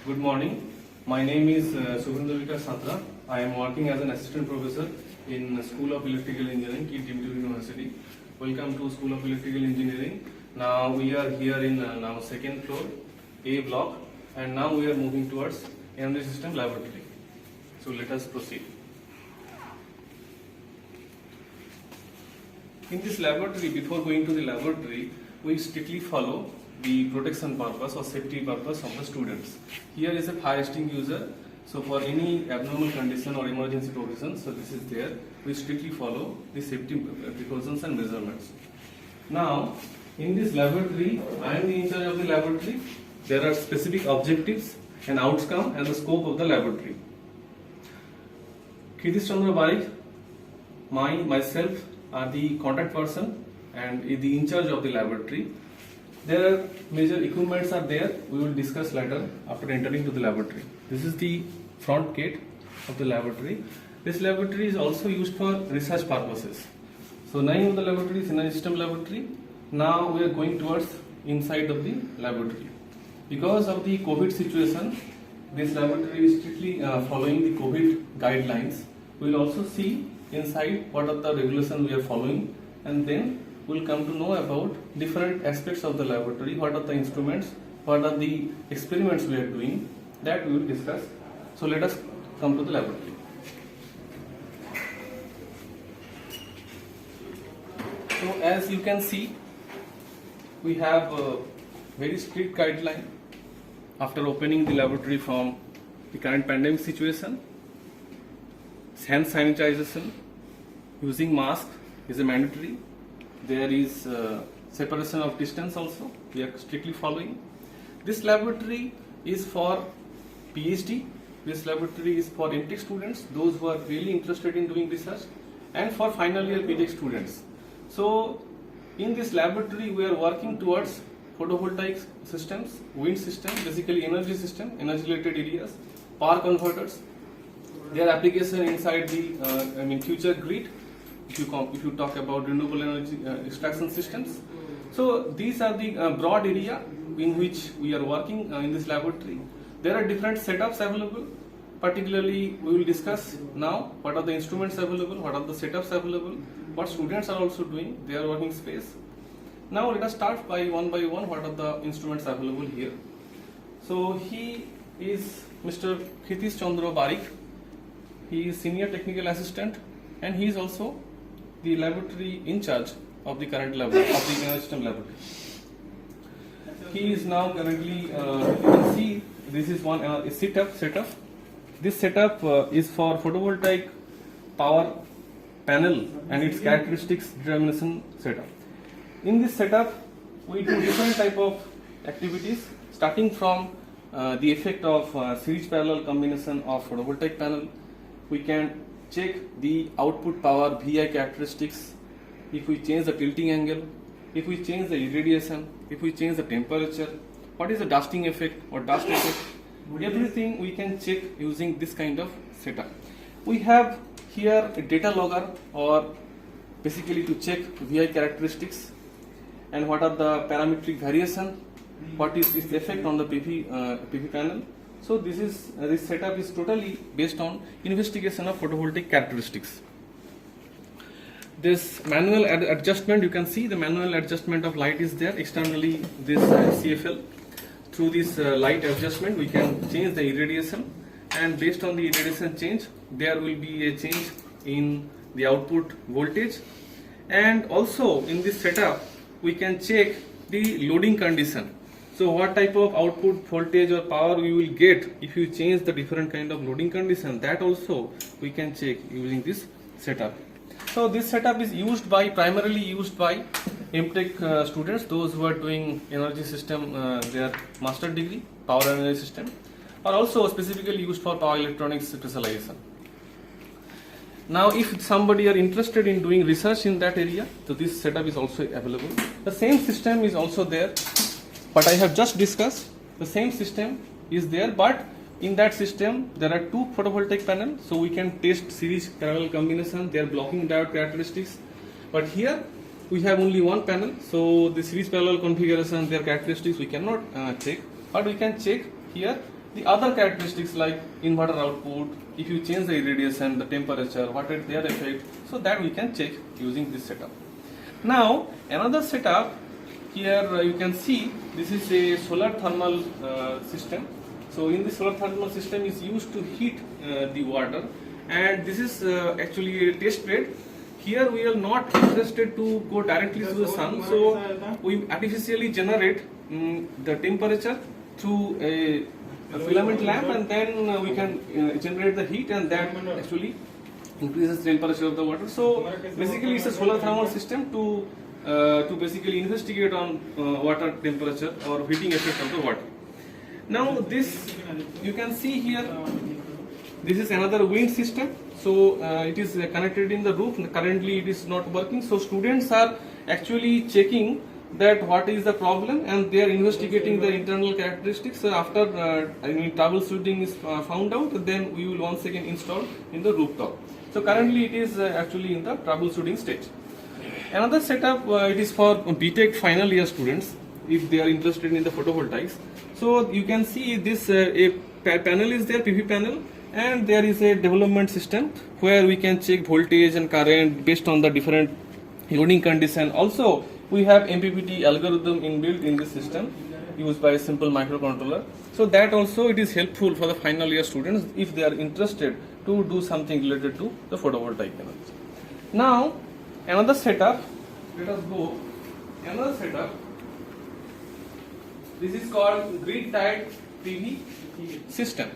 Good morning. My name is Subhendravika Satra. I am working as an assistant professor in School of Electrical Engineering, Dimtur University. Welcome to School of Electrical Engineering. Now we are here in now second floor, A block, and now we are moving towards Energy System Laboratory. So let us proceed. In this laboratory, before going to the laboratory, we strictly follow the protection purpose or safety purpose of the students. Here is a fire extinguisher. So for any abnormal condition or emergency provisions, so this is there. We strictly follow the safety precautions and measurements. Now, in this laboratory, I am the in charge of the laboratory. There are specific objectives and outcome and the scope of the laboratory. Kshitish Chandra Barik, myself are the contact person and is the in charge of the laboratory. There are major equipments are there. We will discuss later after entering to the laboratory. This is the front gate of the laboratory. This laboratory is also used for research purposes. So name of the laboratory is Energy System Laboratory. Now we are going towards inside of the laboratory. Because of the COVID situation, this laboratory is strictly following the COVID guidelines. We will also see inside what are the regulations we are following, and then we will come to know about different aspects of the laboratory, what are the instruments, what are the experiments we are doing, that we will discuss. So let us come to the laboratory. So as you can see, we have a very strict guideline after opening the laboratory from the current pandemic situation. Hand sanitization, using mask is a mandatory. There is separation of distance also, we are strictly following. This laboratory is for PhD, this laboratory is for MTech students, those who are really interested in doing research, and for final year BTech students. So in this laboratory we are working towards photovoltaic systems, wind system, basically energy system, energy related areas, power converters, their application inside the future grid. If you talk about renewable energy extraction systems. So these are the broad area in which we are working in this laboratory. There are different setups available. Particularly, we will discuss now what are the instruments available, what are the setups available, what students are also doing, their working space. Now let us start by one what are the instruments available here. So he is Mr. Kshitish Chandra Barik. He is senior technical assistant and he is also the laboratory in charge of the current laboratory, of the Energy System Laboratory. He is now currently, you can see this is one setup. This setup is for photovoltaic power panel and its characteristics determination setup. In this setup, we do different type of activities, starting from the effect of series parallel combination of photovoltaic panel. We can check the output power VI characteristics, if we change the tilting angle, if we change the irradiation, if we change the temperature, what is the dusting effect or dust effect, everything we can check using this kind of setup. We have here a data logger, or basically to check VI characteristics and what are the parametric variation, what is its effect on the PV panel. So this setup is totally based on investigation of photovoltaic characteristics. This manual adjustment, you can see the manual adjustment of light is there externally. This CFL, through this light adjustment we can change the irradiation, and based on the irradiation change there will be a change in the output voltage, and also in this setup we can check the loading condition. So what type of output voltage or power we will get if you change the different kind of loading condition, that also we can check using this setup. So this setup is primarily used by MTech students, those who are doing energy system, their master degree, power and energy system, or also specifically used for power electronics specialization. Now if somebody are interested in doing research in that area, so this setup is also available. The same system is also there. But I have just discussed, the same system is there, but in that system there are two photovoltaic panels, so we can test series parallel combination, their blocking diode characteristics. But here we have only one panel, so the series parallel configuration, their characteristics we cannot check, but we can check here the other characteristics like inverter output, if you change the irradiation, the temperature, what is their effect, so that we can check using this setup. Now another setup here you can see this is a solar thermal system. So in the solar thermal system is used to heat the water, and this is actually a test bed. Here we are not interested to go directly to the sun, so we artificially generate the temperature through a filament lamp, and then we can generate the heat, and that actually increases the temperature of the water. So basically it's a solar thermal system to basically investigate on water temperature or heating effect of the water. Now this you can see here, this is another wind system. So it is connected in the roof. Currently it is not working, so students are actually checking that what is the problem, and they are investigating the internal characteristics. After troubleshooting is found out, then we will once again install in the rooftop. So currently it is actually in the troubleshooting stage. Another setup, it is for BTech final year students if they are interested in the photovoltaics. So you can see this a panel is there, PV panel, and there is a development system where we can check voltage and current based on the different loading condition. Also we have MPPT algorithm inbuilt in this system used by a simple microcontroller. So that also it is helpful for the final year students if they are interested to do something related to the photovoltaic energy. Now another setup, let us go, another setup, this is called grid tied PV system.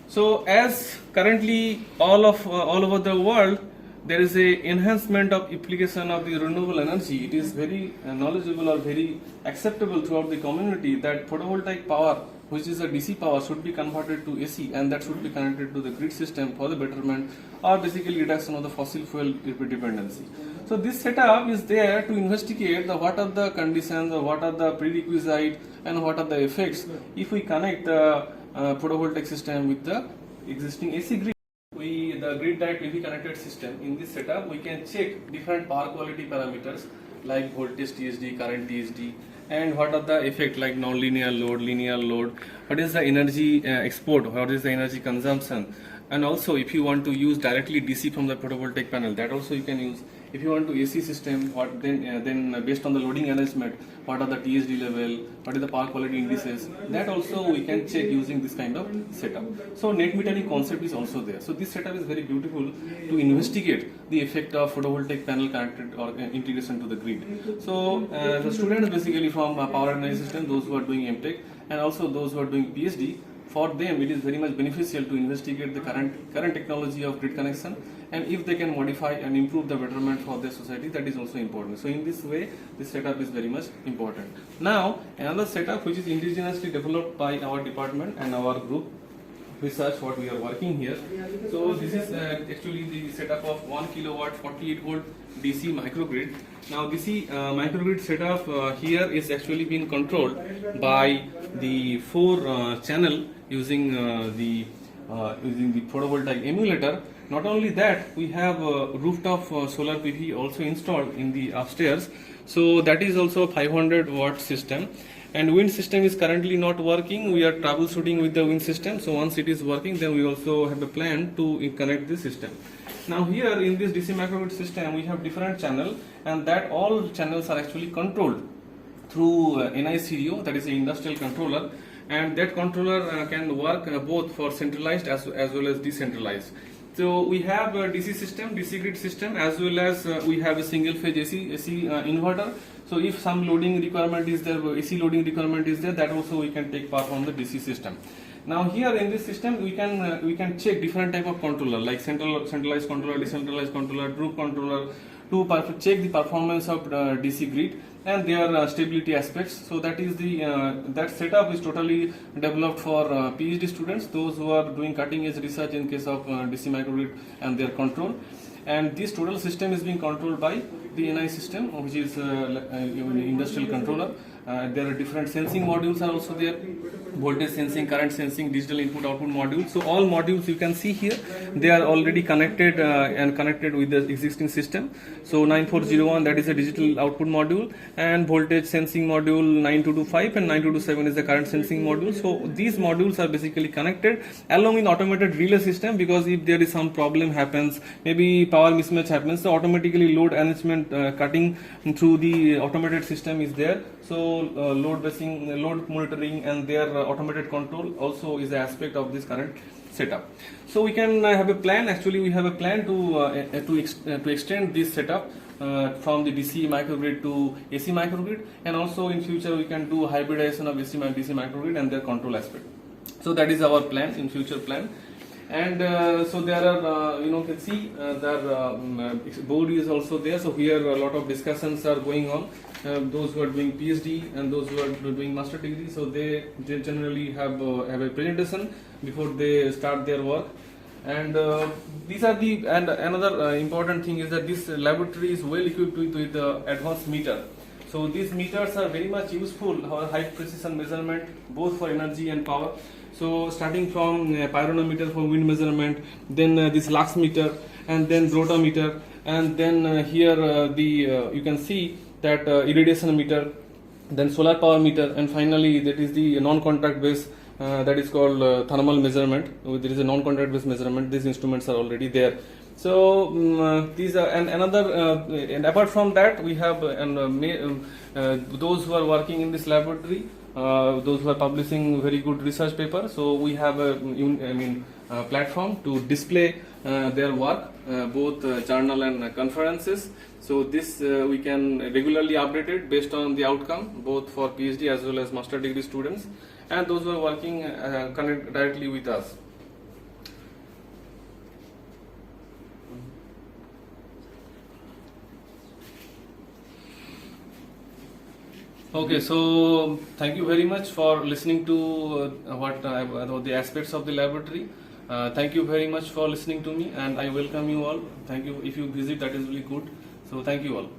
So as currently all over the world there is a enhancement of application of the renewable energy, it is very knowledgeable or very acceptable throughout the community that photovoltaic power, which is a DC power, should be converted to AC, and that should be connected to the grid system for the betterment or basically reduction of the fossil fuel dependency. So this setup is there to investigate what are the conditions, what are the prerequisites, and what are the effects if we connect the photovoltaic system with the existing AC grid. The grid tied PV connected system, in this setup we can check different power quality parameters like voltage TSD, current TSD, and what are the effect like non-linear load, linear load, what is the energy export, what is the energy consumption, and also if you want to use directly DC from the photovoltaic panel, that also you can use. If you want to AC system, what then based on the loading arrangement, what are the TSD level, what is the power quality indices, that also we can check using this kind of setup. So net metering concept is also there. So this setup is very beautiful to investigate the effect of photovoltaic panel connected or integration to the grid. So the students basically from power energy system, those who are doing MTech, and also those who are doing PhD, for them it is very much beneficial to investigate the current technology of grid connection, and if they can modify and improve the betterment for their society, that is also important. So in this way this setup is very much important. Now another setup which is indigenously developed by our department and our group research what we are working here. So this is actually the setup of 1 kilowatt 48 volt DC microgrid. Now this microgrid setup here is actually being controlled by the 4 channel using the photovoltaic emulator. Not only that, we have rooftop solar PV also installed in the upstairs. So that is also a 500 watt system. And wind system is currently not working. We are troubleshooting with the wind system. So once it is working, then we also have a plan to connect the system. Now here in this DC microgrid system, we have different channel, and that all channels are actually controlled through NICDO, that is an industrial controller, and that controller can work both for centralized as well as decentralized. So we have a DC system, DC grid system, as well as we have a single phase AC inverter. So if some loading requirement is there, AC loading requirement is there, that also we can take part on the DC system. Now here in this system we can check different type of controller like centralized controller, decentralized controller, group controller, to check the performance of DC grid and their stability aspects. So that is the that setup is totally developed for PhD students, those who are doing cutting edge research in case of DC microgrid and their control. And this total system is being controlled by the NI system, which is industrial controller, There are different sensing modules are also there, voltage sensing, current sensing, digital input output modules. So all modules you can see here, they are already connected and connected with the existing system. So 9401, that is a digital output module, and voltage sensing module 9225 and 9227 is the current sensing module. So these modules are basically connected along with automated relay system, because if there is some problem happens, maybe power mismatch happens, so automatically load arrangement cutting through the automated system is there. So load monitoring and their automated control also is an aspect of this current setup. So we can have a plan. Actually, we have a plan to extend this setup from the DC microgrid to AC microgrid, and also in future we can do hybridization of AC and DC microgrid and their control aspect. So that is our plan, in future plan. And so there are, you can see the board is also there. So here a lot of discussions are going on. Those who are doing PhD and those who are doing master degree, so they generally have a presentation before they start their work. And these are the, and another important thing is that this laboratory is well equipped with advanced meter. So these meters are very much useful for high precision measurement, both for energy and power. So starting from pyronometer for wind measurement, then this lux meter, and then rotometer, and then here you can see that irradiation meter, then solar power meter, and finally that is the non-contact base, that is called thermal measurement. There is a non-contact based measurement. These instruments are already there. So these are, and another, and apart from that, we have those who are working in this laboratory, those who are publishing very good research paper. So we have a platform to display their work, both journal and conferences. So this we can regularly update it based on the outcome, both for PhD as well as master degree students, and those who are working connect directly with us. Okay, so thank you very much for listening to what the aspects of the laboratory. Thank you very much for listening to me, and I welcome you all. Thank you. If you visit, that is really good. So thank you all.